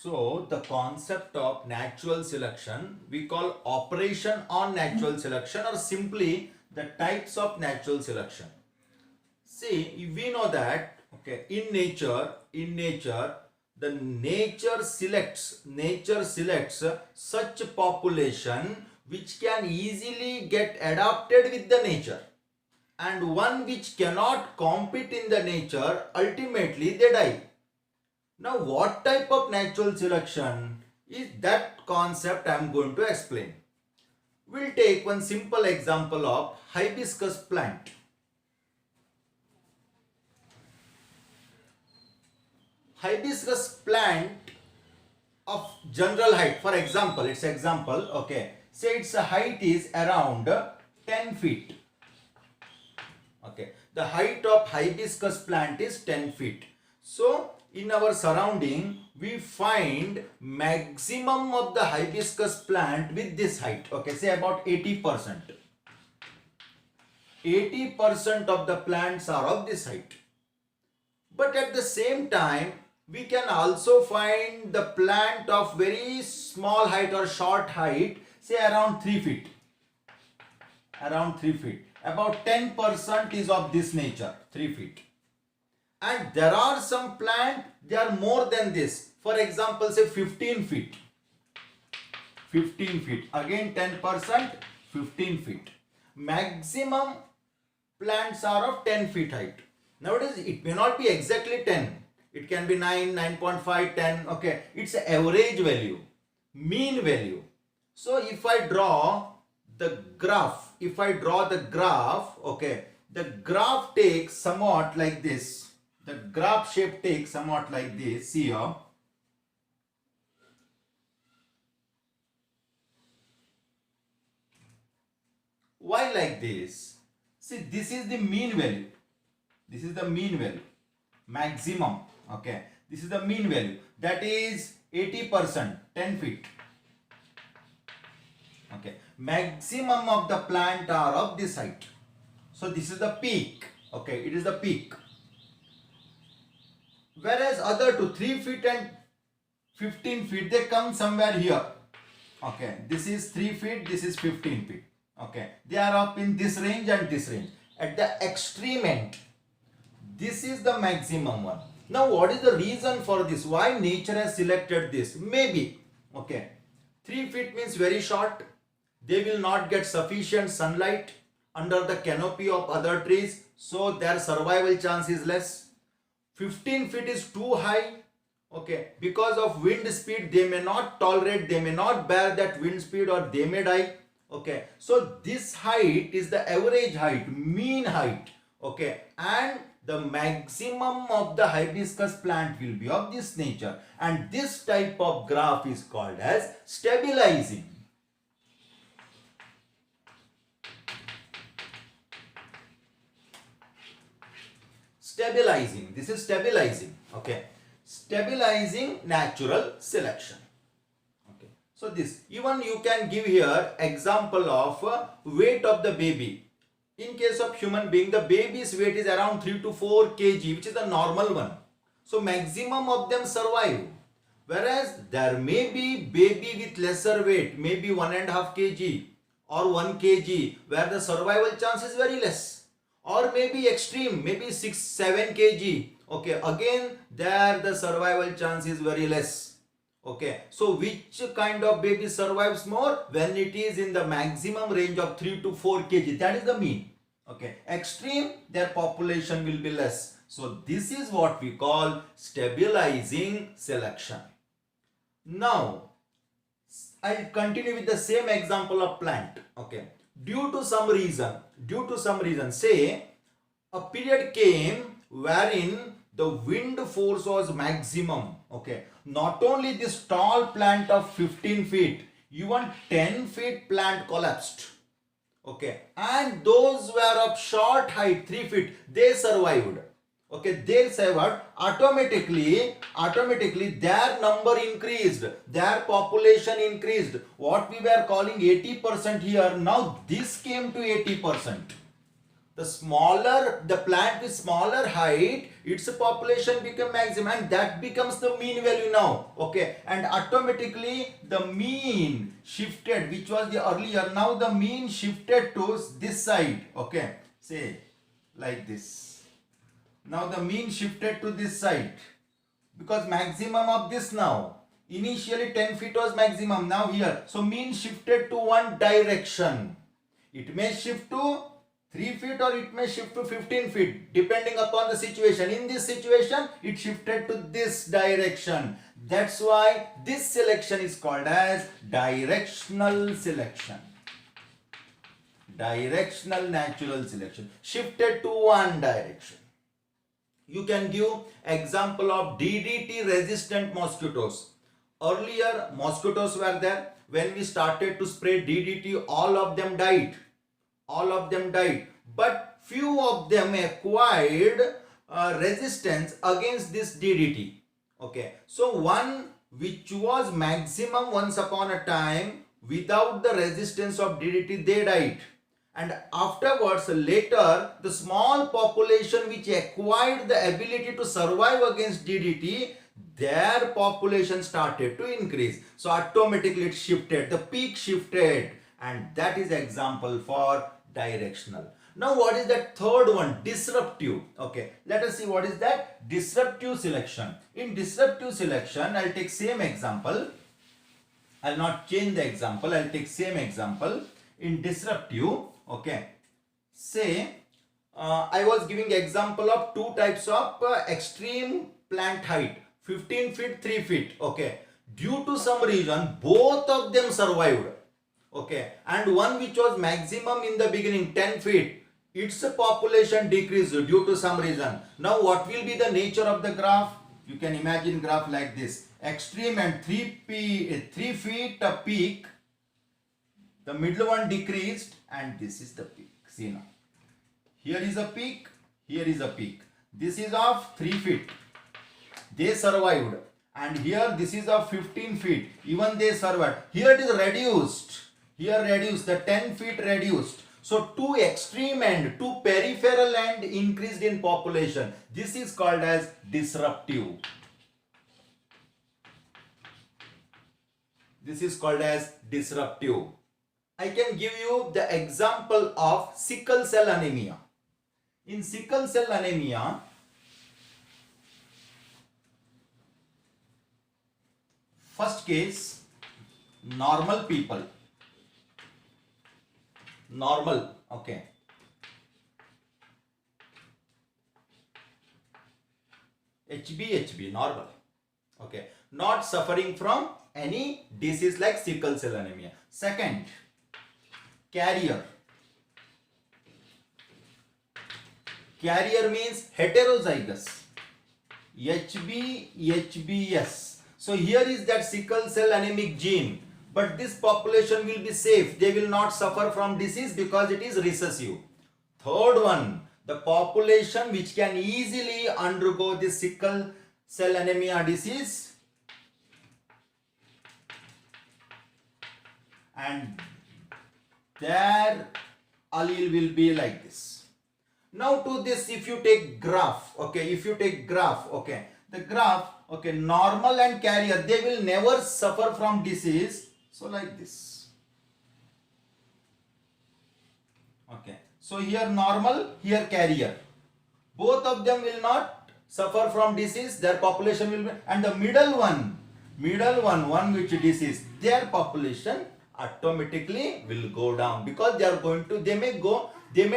So the concept of natural selection we call operation on natural selection, or simply the types of natural selection. See, we know that okay, in nature the nature selects such population which can easily get adapted with the nature, and one which cannot compete in the nature, ultimately they die. Now, what type of natural selection is that concept I am going to explain. We'll take one simple example of hibiscus plant. Hibiscus plant of general height, for example, okay, say its height is around 10 feet. Okay, the height of hibiscus plant is 10 feet. So in our surrounding we find maximum of the hibiscus plant with this height, okay, say about 80%. 80% of the plants are of this height. But at the same time we can also find the plant of very small height or short height, say around 3 feet. Around 3 feet. About 10% is of this nature, 3 feet. And there are some plant, they are more than this. For example, say 15 feet. 15 feet. Again 10%, 15 feet. Maximum plants are of 10 feet height. Nowadays it may not be exactly 10. It can be 9, 9.5, 10. Okay, it's an average value, mean value. So if I draw the graph, okay, the graph takes somewhat like this. The graph shape takes somewhat like this. See here. Why like this? See, this is the mean value. This is the mean value. Maximum. Okay. This is the mean value. That is 80%, 10 feet. Okay. Maximum of the plant are of this height. So this is the peak. Okay. It is the peak. Whereas other two, 3 feet and 15 feet, they come somewhere here. Okay. This is 3 feet. This is 15 feet. Okay. They are up in this range and this range. At the extreme end, this is the maximum one. Now, what is the reason for this? Why nature has selected this? Maybe, okay, 3 feet means very short. They will not get sufficient sunlight under the canopy of other trees, so their survival chance is less. 15 feet is too high. Okay, because of wind speed, they may not tolerate, they may not bear that wind speed, or they may die. Okay, so this height is the average height, mean height. Okay, and the maximum of the hibiscus plant will be of this nature, and this type of graph is called as stabilizing. Stabilizing. This is stabilizing. Okay, stabilizing natural selection. Okay, so this, even you can give here example of weight of the baby. In case of human being, the baby's weight is around 3 to 4 kg, which is the normal one. So maximum of them survive. Whereas there may be baby with lesser weight, maybe 1.5 kg or 1 kg, where the survival chance is very less. Or maybe extreme, maybe 6, 7 kg. Okay, again there the survival chance is very less. Okay, so which kind of baby survives more? When it is in the maximum range of 3 to 4 kg. That is the mean. Okay, extreme, their population will be less. So this is what we call stabilizing selection. Now, I'll continue with the same example of plant. Okay, due to some reason, say a period came wherein the wind force was maximum. Okay, not only this tall plant of 15 feet, even 10 feet plant collapsed. Okay, and those were of short height, 3 feet, they survived. Okay, they survived. Automatically their number increased, their population increased. What we were calling 80% here, now this came to 80%. Okay, again there the survival chance is very less. 80% The smaller the plant with smaller height, its population become maximum, and that becomes the mean value now. Okay, and automatically the mean shifted, which was the earlier, now the mean shifted to this side. Okay, say like this. Now the mean shifted to this side because maximum of this now. Initially 10 feet was maximum, now here. So mean shifted to one direction. It may shift to 3 feet or it may shift to 15 feet depending upon the situation. In this situation, it shifted to this direction. That's why this selection is called as directional selection. Directional natural selection. Shifted to one direction. You can give example of DDT resistant mosquitoes. Earlier mosquitoes were there. When we started to spray DDT, all of them died. All of them died. But few of them acquired resistance against this DDT. Okay. So one which was maximum once upon a time, without the resistance of DDT, they died. And afterwards, later, the small population which acquired the ability to survive against DDT, their population started to increase. So automatically it shifted, the peak shifted, and that is example for directional. Now what is that third one? Disruptive. Okay, let us see what is that. Disruptive selection. In disruptive selection, I'll take same example. I'll not change the example, I'll take same example. In disruptive, okay, say I was giving example of two types of extreme plant height, 15 feet, 3 feet. Okay, due to some reason both of them survived. Okay, and one which was maximum in the beginning, 10 feet, its population decreased due to some reason. Now what will be the nature of the graph? You can imagine graph like this. Extreme and 3 feet a peak, the middle one decreased, and this is the peak. See now, here is a peak, here is a peak. This is of 3 feet, they survived, and here this is of 15 feet, even they survived. Here it is reduced, here reduced, the 10 feet reduced. So two extreme end, two peripheral end increased in population. This is called as disruptive. This is called as disruptive. I can give you the example of sickle cell anemia. In sickle cell anemia, first case, normal people. Normal, okay. HB, normal. Okay. Not suffering from any disease like sickle cell anemia. Second, carrier. Carrier means heterozygous. HB, HBS. So here is that sickle cell anemic gene. But this population will be safe. They will not suffer from disease because it is recessive. Third one, the population which can easily undergo this sickle cell anemia disease, and their allele will be like this. Now to this, if you take graph, okay, if you take graph, okay, the graph, okay, normal and carrier, they will never suffer from disease. So like this. Okay. So here normal, here carrier. Both of them will not suffer from disease. Their population will be, and the middle one which disease, their population automatically will go down because they are going to, they may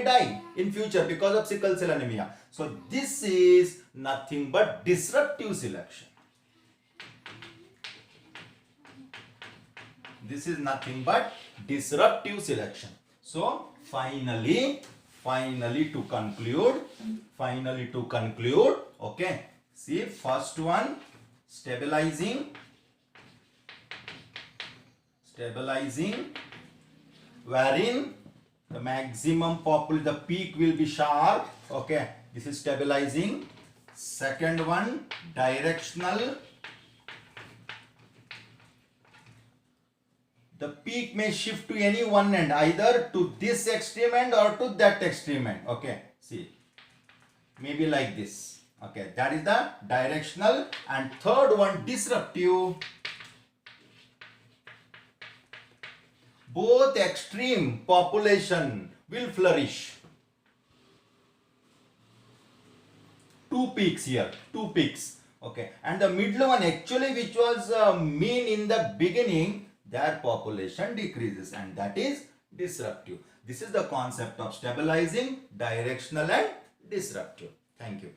die in future because of sickle cell anemia. So this is nothing but disruptive selection. This is nothing but disruptive selection. So finally to conclude, okay, see, first one, stabilizing, wherein the maximum the peak will be sharp. Okay, this is stabilizing. Second one, directional. the peak may shift to any one end, either to this extreme end or to that extreme end. Okay, see, maybe like this. Okay, that is the directional. And third one, disruptive. Both extreme population will flourish. Two peaks here, two peaks. Okay, and the middle one actually, which was mean in the beginning, their population decreases, and that is disruptive. This is the concept of stabilizing, directional and disruptive. Thank you.